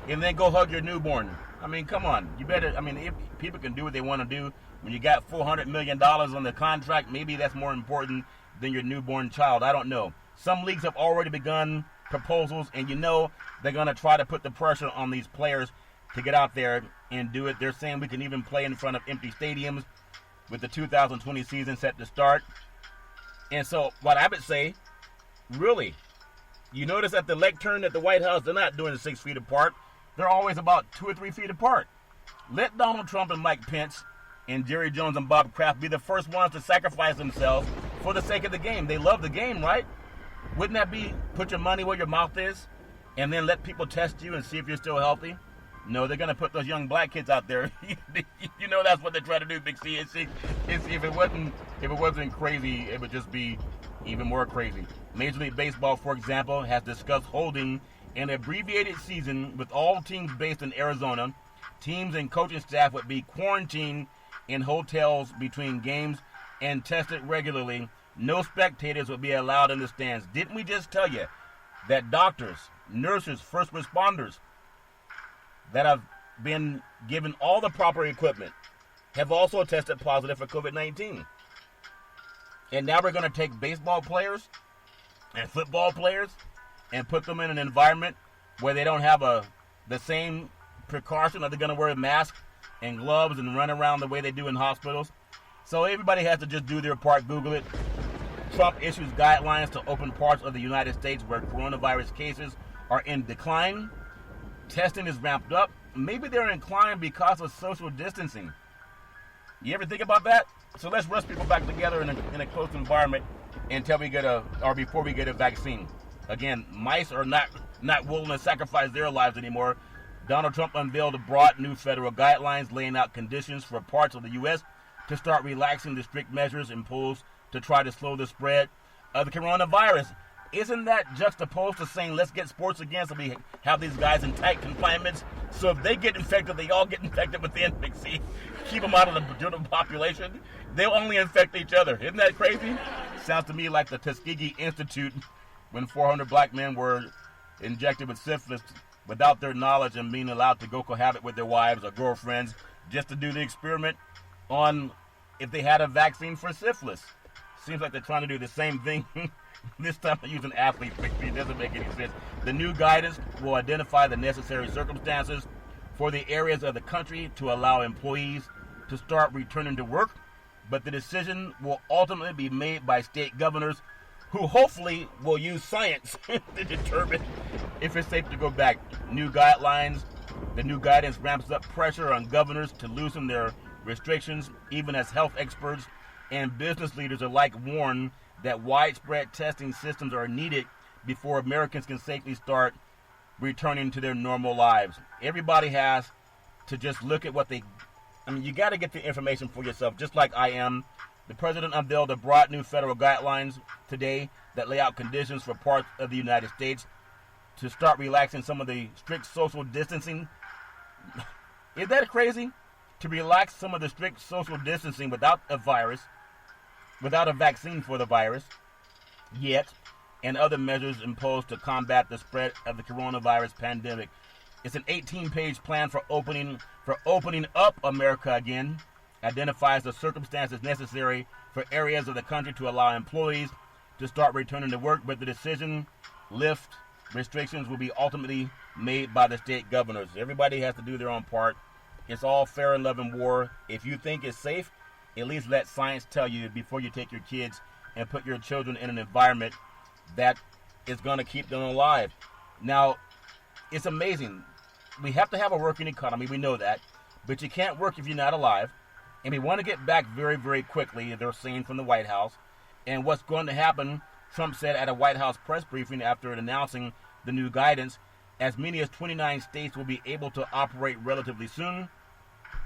and then go hug your newborn. I mean, come on. You better, if people can do what they want to do, when you got $400 million on the contract, maybe that's more important than your newborn child. I don't know. Some leagues have already begun proposals, and they're going to try to put the pressure on these players to get out there and do it. They're saying we can even play in front of empty stadiums with the 2020 season set to start. And so what I would say, really, you notice at the lectern at the White House, they're not doing it 6 feet apart. They're always about 2 or 3 feet apart. Let Donald Trump and Mike Pence and Jerry Jones and Bob Kraft be the first ones to sacrifice themselves for the sake of the game. They love the game, right? Wouldn't that be put your money where your mouth is and then let people test you and see if you're still healthy? No, they're going to put those young black kids out there. That's what they're trying to do, Big C. If it wasn't crazy, it would just be even more crazy. Major League Baseball, for example, has discussed holding an abbreviated season with all teams based in Arizona. Teams and coaching staff would be quarantined in hotels between games and tested regularly. No spectators would be allowed in the stands. Didn't we just tell you that doctors, nurses, first responders that have been given all the proper equipment have also tested positive for COVID-19? And now we're going to take baseball players and football players and put them in an environment where they don't have the same precaution. Are they going to wear a mask and gloves and run around the way they do in hospitals? So everybody has to just do their part. Google it. Trump issues guidelines to open parts of the United States where coronavirus cases are in decline. Testing is ramped up. Maybe they're inclined because of social distancing. You ever think about that? So let's rush people back together in a close environment until we get before we get a vaccine. Again, mice are not willing to sacrifice their lives anymore. Donald Trump unveiled broad new federal guidelines laying out conditions for parts of the U.S. to start relaxing the strict measures imposed to try to slow the spread of the coronavirus. Isn't that juxtaposed to saying let's get sports again so we have these guys in tight confinements? So if they get infected, they all get infected within. See, keep them out of the general population. They'll only infect each other. Isn't that crazy? Sounds to me like the Tuskegee Institute when 400 black men were injected with syphilis without their knowledge and being allowed to go cohabit with their wives or girlfriends just to do the experiment on if they had a vaccine for syphilis. Seems like they're trying to do the same thing. This time they're using athlete. It doesn't make any sense. The new guidance will identify the necessary circumstances for the areas of the country to allow employees to start returning to work, but the decision will ultimately be made by state governors, who hopefully will use science to determine if it's safe to go back. The new guidance ramps up pressure on governors to loosen their restrictions, even as health experts and business leaders alike warn that widespread testing systems are needed before Americans can safely start returning to their normal lives. Everybody has to just look at you got to get the information for yourself, just like I am. The president unveiled a broad new federal guidelines today that lay out conditions for parts of the United States to start relaxing some of the strict social distancing. Is that crazy? To relax some of the strict social distancing without a vaccine for the virus yet, and other measures imposed to combat the spread of the coronavirus pandemic. It's an 18-page plan for opening up America again, identifies the circumstances necessary for areas of the country to allow employees to start returning to work, but the decision lift restrictions will be ultimately made by the state governors. Everybody has to do their own part. It's all fair and love and war. If you think it's safe, at least let science tell you before you take your kids and put your children in an environment that is going to keep them alive. Now, it's amazing. We have to have a working economy. We know that. But you can't work if you're not alive. And we want to get back very, very quickly, they're saying from the White House. And what's going to happen, Trump said at a White House press briefing after announcing the new guidance, as many as 29 states will be able to operate relatively soon.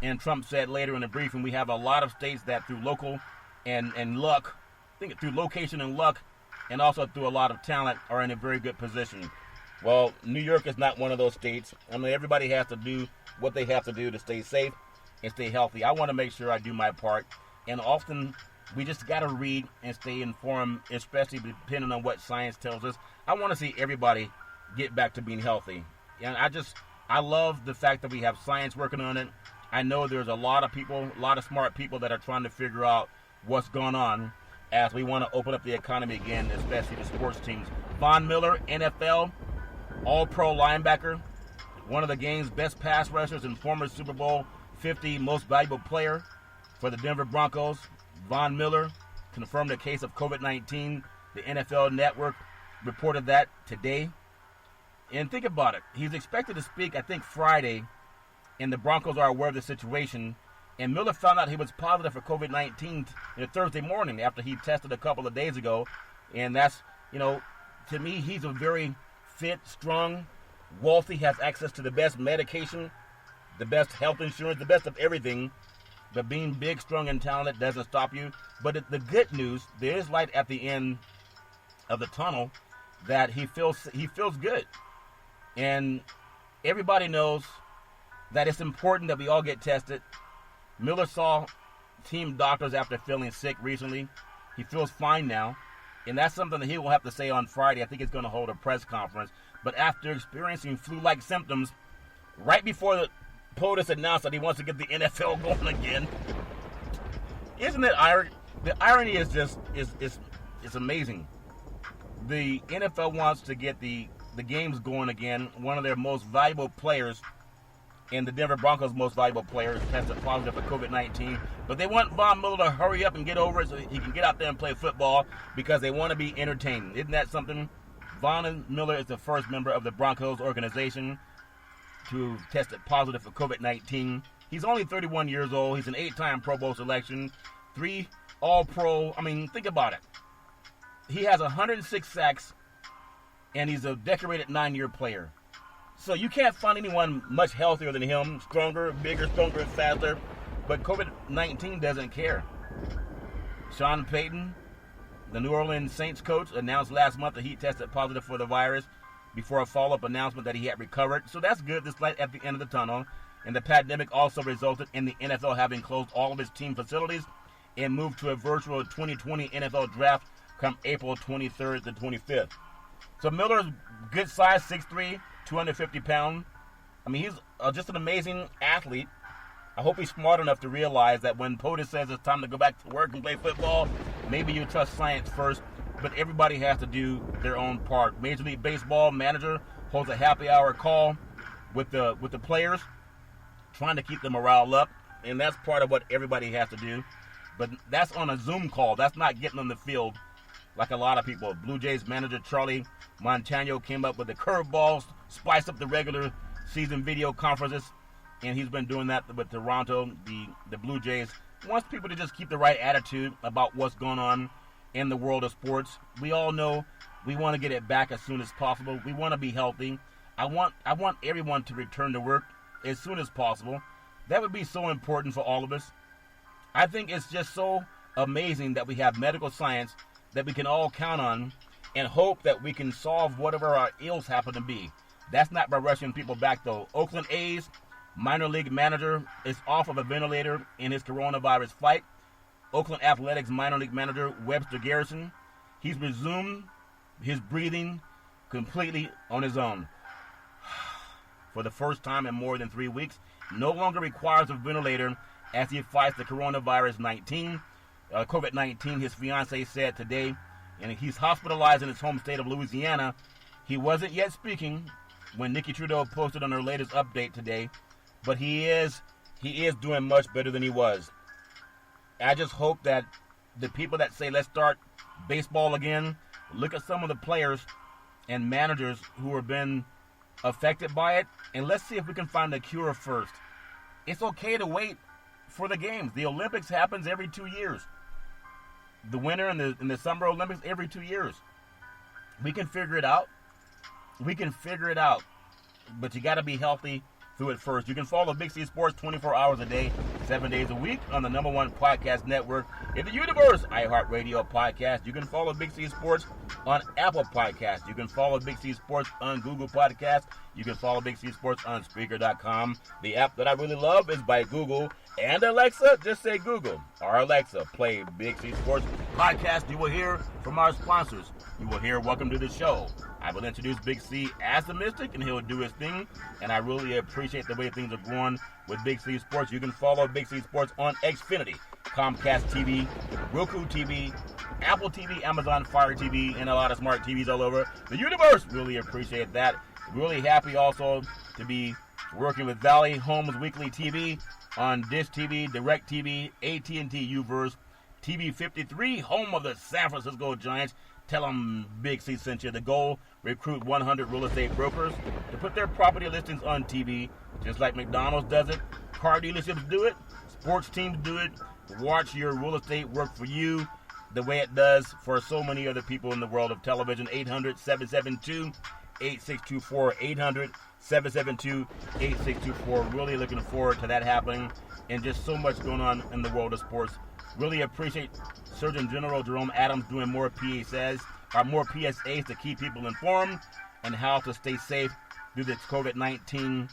And Trump said later in the briefing, we have a lot of states that through local and luck, I think through location and luck, and also through a lot of talent, are in a very good position. Well, New York is not one of those states. I mean, everybody has to do what they have to do to stay safe and stay healthy. I want to make sure I do my part. And often, we just got to read and stay informed, especially depending on what science tells us. I want to see everybody get back to being healthy. And I love the fact that we have science working on it. I know there's a lot of people, a lot of smart people that are trying to figure out what's going on as we want to open up the economy again, especially the sports teams. Von Miller, NFL, All-Pro linebacker, one of the game's best pass rushers and former Super Bowl 50 most valuable player for the Denver Broncos. Von Miller confirmed a case of COVID-19. The NFL Network reported that today. And think about it. He's expected to speak, I think, Friday, and the Broncos are aware of the situation. And Miller found out he was positive for COVID-19 Thursday morning after he tested a couple of days ago. And that's, to me, he's a very fit, strong, wealthy, has access to the best medication, the best health insurance, the best of everything. But being big, strong, and talented doesn't stop you. But the good news, there is light at the end of the tunnel that he feels good. And everybody knows that it's important that we all get tested. Miller saw team doctors after feeling sick recently. He feels fine now. And that's something that he will have to say on Friday. I think he's going to hold a press conference. But after experiencing flu-like symptoms, right before the Potus announced that he wants to get the NFL going again, isn't it irony? The irony is just it's amazing. The NFL wants to get the games going again. One of their most valuable players, and the Denver Broncos' most valuable player, tested positive for COVID-19. But they want Von Miller to hurry up and get over it so he can get out there and play football because they want to be entertained. Isn't that something? Von Miller is the first member of the Broncos organization to tested positive for COVID-19. He's only 31 years old. He's an 8-time Pro Bowl selection, 3 All-Pro. I mean, think about it. He has 106 sacks, and he's a decorated 9-year player. So you can't find anyone much healthier than him, stronger, bigger, stronger, and faster. But COVID-19 doesn't care. Sean Payton, the New Orleans Saints coach, announced last month that he tested positive for the virus before a follow-up announcement that he had recovered. So that's good, this light at the end of the tunnel. And the pandemic also resulted in the NFL having closed all of its team facilities and moved to a virtual 2020 NFL draft come April 23rd to 25th. So Miller's good size, 6'3", 250 pounds. I mean, he's just an amazing athlete. I hope he's smart enough to realize that when Potus says it's time to go back to work and play football, maybe you trust science first, but everybody has to do their own part. Major League Baseball manager holds a happy hour call with the players, trying to keep the morale up, and that's part of what everybody has to do. But that's on a Zoom call. That's not getting on the field like a lot of people. Blue Jays manager Charlie Montano came up with the curveballs, spiced up the regular season video conferences, and he's been doing that with Toronto. The Blue Jays wants people to just keep the right attitude about what's going on in the world of sports. We all know we want to get it back as soon as possible. We want to be healthy. I want everyone to return to work as soon as possible. That would be so important for all of us. I think it's just so amazing that we have medical science that we can all count on and hope that we can solve whatever our ills happen to be. That's not by rushing people back, though. Oakland A's minor league manager is off of a ventilator in his coronavirus fight. Oakland Athletics minor league manager Webster Garrison, he's resumed his breathing completely on his own. For the first time in more than 3 weeks, no longer requires a ventilator as he fights the COVID-19, his fiancée said today, and he's hospitalized in his home state of Louisiana. He wasn't yet speaking when Nikki Trudeau posted on her latest update today, but he is doing much better than he was. I just hope that the people that say let's start baseball again, look at some of the players and managers who have been affected by it, and let's see if we can find a cure first. It's okay to wait for the games. The Olympics happens every 2 years. The winter and the summer Olympics every 2 years. We can figure it out. But you got to be healthy through it first. You can follow Big C Sports 24 hours a day, 7 days a week on the #1 podcast network in the universe, iHeartRadio podcast. You can follow Big C Sports on Apple Podcasts. You can follow Big C Sports on Google Podcasts. You can follow Big C Sports on Spreaker.com. The app that I really love is by Google. And Alexa, just say Google. Or Alexa, play Big C Sports podcast. You will hear from our sponsors. You will hear Welcome to the Show. I will introduce Big C as the Mystic, and he'll do his thing. And I really appreciate the way things are going with Big C Sports. You can follow Big C Sports on Xfinity, Comcast TV, Roku TV, Apple TV, Amazon Fire TV, and a lot of smart TVs all over the universe. Really appreciate that. Really happy also to be working with Valley Homes Weekly TV on Dish TV, Direct TV, AT&T Uverse, TV 53, home of the San Francisco Giants. Tell them Big C sent you. The goal, recruit 100 real estate brokers to put their property listings on TV, just like McDonald's does it. Car dealerships do it. Sports teams do it. Watch your real estate work for you the way it does for so many other people in the world of television. 800-772-8624. 800-772-8624. Really looking forward to that happening, and just so much going on in the world of sports. Really appreciate Surgeon General Jerome Adams doing more PSAs to keep people informed and how to stay safe through this COVID-19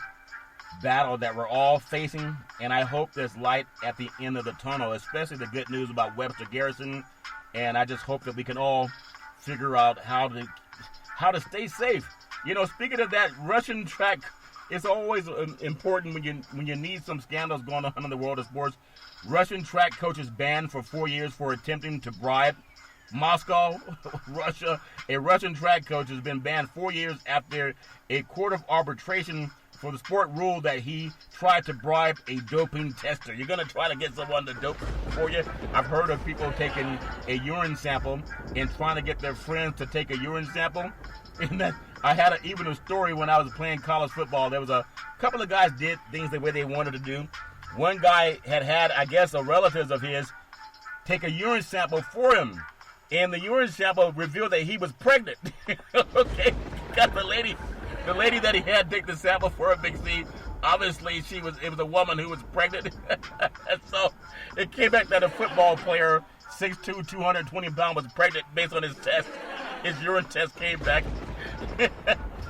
battle that we're all facing. And I hope there's light at the end of the tunnel, especially the good news about Webster Garrison. And I just hope that we can all figure out how to stay safe. You know, speaking of that, Russian track, it's always important when you need some scandals going on in the world of sports. Russian track coach is banned for 4 years for attempting to bribe Moscow, Russia. A Russian track coach has been banned 4 years after a court of arbitration for the sport ruled that he tried to bribe a doping tester. You're going to try to get someone to dope for you? I've heard of people taking a urine sample and trying to get their friends to take a urine sample. And that, I had even a story when I was playing college football. There was a couple of guys did things the way they wanted to do. One guy had, I guess, a relative of his take a urine sample for him. And the urine sample revealed that he was pregnant. Okay, got the lady that he had take the sample for him, Big C. Obviously, it was a woman who was pregnant. And so it came back that a football player, 6'2", 220 pounds, was pregnant based on his test. His urine test came back.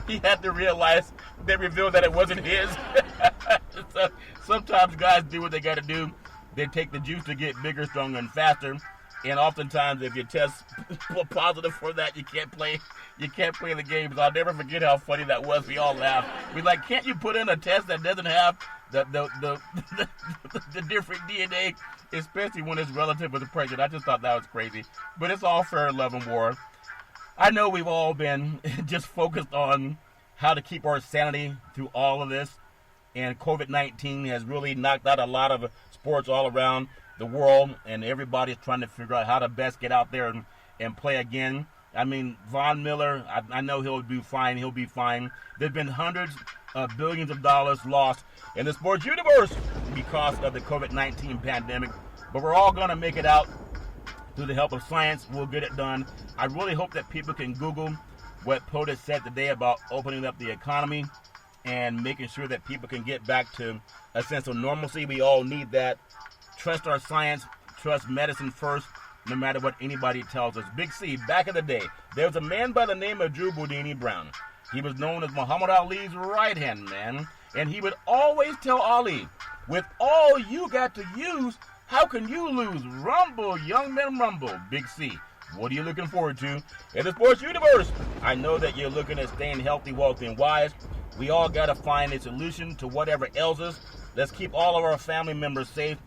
He had to realize they revealed that it wasn't his. So sometimes guys do what they got to do. They take the juice to get bigger, stronger, and faster. And oftentimes, if you test positive for that, you can't play the games. I'll never forget how funny that was. We all laughed. We like, can't you put in a test that doesn't have the different DNA, especially when it's relative with the president. I just thought that was crazy. But it's all fair, love, and war. I know we've all been just focused on how to keep our sanity through all of this. And COVID-19 has really knocked out a lot of sports all around the world. And everybody's trying to figure out how to best get out there and play again. I mean, Von Miller, I know he'll do fine. He'll be fine. There's been hundreds of billions of dollars lost in the sports universe because of the COVID-19 pandemic. But we're all going to make it out through the help of science. We'll get it done. I really hope that people can Google what Potus said today about opening up the economy and making sure that people can get back to a sense of normalcy. We all need that. Trust our science. Trust medicine first, no matter what anybody tells us. Big C, back in the day, there was a man by the name of Drew Boudini Brown. He was known as Muhammad Ali's right-hand man, and he would always tell Ali, with all you got to use, how can you lose? Rumble, young men, rumble. Big C, what are you looking forward to in the sports universe? I know that you're looking at staying healthy, wealthy, and wise. We all got to find a solution to whatever ails us. Let's keep all of our family members safe.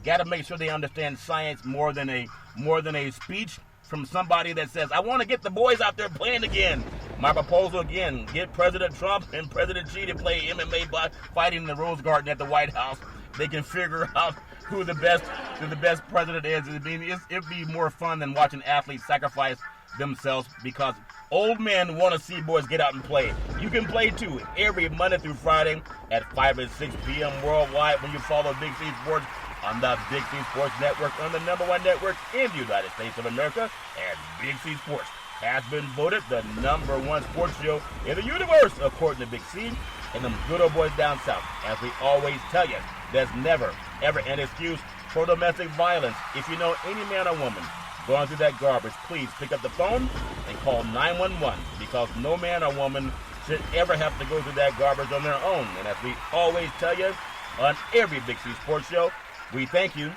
Got to make sure they understand science more than a speech from somebody that says, I want to get the boys out there playing again. My proposal again, get President Trump and President Xi to play MMA fighting in the Rose Garden at the White House. They can figure out who the best president is. It'd be more fun than watching athletes sacrifice themselves because old men want to see boys get out and play. You can play too every Monday through Friday at 5 and 6 p.m. worldwide when you follow Big C Sports on the Big C Sports Network, on the #1 network in the United States of America. And Big C Sports has been voted the #1 sports show in the universe, according to Big C and them good old boys down south. As we always tell you, there's never, ever an excuse for domestic violence. If you know any man or woman going through that garbage, please pick up the phone and call 911 because no man or woman should ever have to go through that garbage on their own. And as we always tell you on every Big C Sports show, we thank you,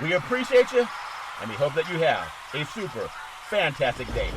we appreciate you, and we hope that you have a super fantastic day.